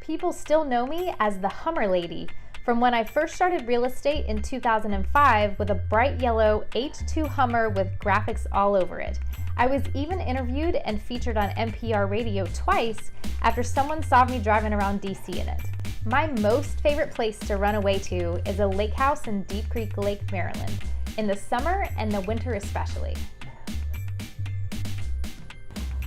people still know me as the Hummer Lady from when I first started real estate in 2005 with a bright yellow H2 Hummer with graphics all over it. I was even interviewed and featured on NPR radio twice after someone saw me driving around DC in it. My most favorite place to run away to is a lake house in Deep Creek Lake, Maryland, in the summer and the winter especially.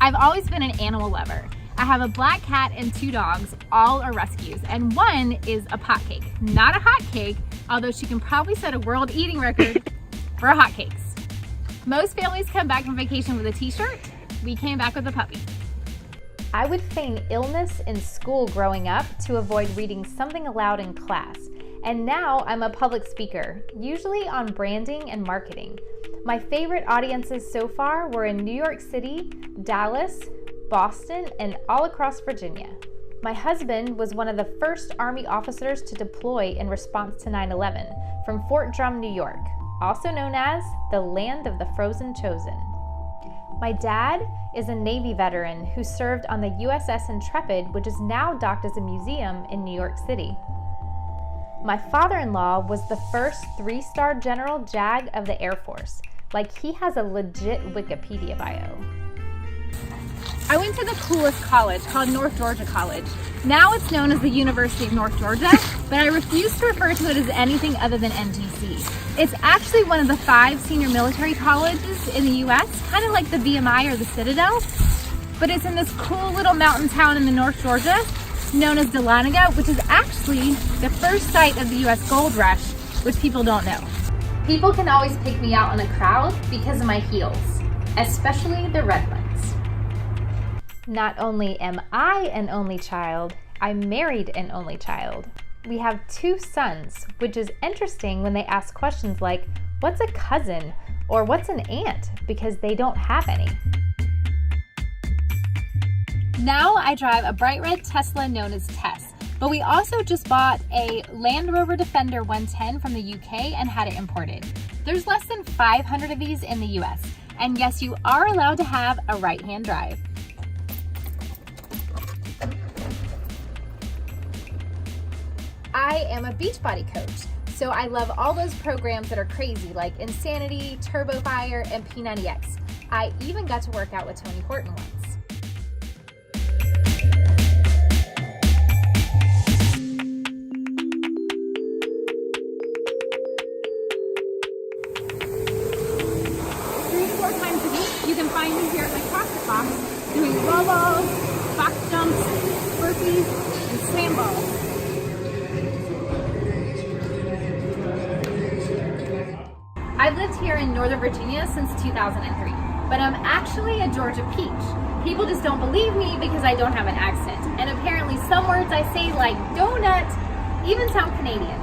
I've always been an animal lover. I have a black cat and 2 dogs, all are rescues, and one is a pot cake. Not a hot cake, although she can probably set a world eating record for hot cakes. Most families come back from vacation with a t-shirt. We came back with a puppy. I would feign illness in school growing up to avoid reading something aloud in class, and now I'm a public speaker, usually on branding and marketing. My favorite audiences so far were in New York City, Dallas, Boston, and all across Virginia. My husband was one of the first Army officers to deploy in response to 9/11 from Fort Drum, New York, also known as the Land of the Frozen Chosen. My dad is a Navy veteran who served on the USS Intrepid, which is now docked as a museum in New York City. My father-in-law was the first 3-star General JAG of the Air Force. Like, he has a legit Wikipedia bio. I went to the coolest college called North Georgia College. Now it's known as the University of North Georgia, but I refuse to refer to it as anything other than NGC. It's actually one of the 5 senior military colleges in the US, kind of like the VMI or the Citadel, but it's in this cool little mountain town in the North Georgia known as Dahlonega, which is actually the first site of the US gold rush, which people don't know. People can always pick me out in a crowd because of my heels, especially the red ones. Not only am I an only child, I married an only child. We have 2 sons, which is interesting when they ask questions like, what's a cousin? Or what's an aunt? Because they don't have any. Now I drive a bright red Tesla known as Tess, but we also just bought a Land Rover Defender 110 from the UK and had it imported. There's less than 500 of these in the US, and yes, you are allowed to have a right-hand drive. I am a Beachbody coach, so I love all those programs that are crazy like Insanity, Turbo Fire, and P90X. I even got to work out with Tony Horton once. You can find me here at my CrossFit box doing wall balls, box jumps, burpees, and slam balls. I've lived here in Northern Virginia since 2003, but I'm actually a Georgia peach. People just don't believe me because I don't have an accent, and apparently some words I say like donut even sound Canadian.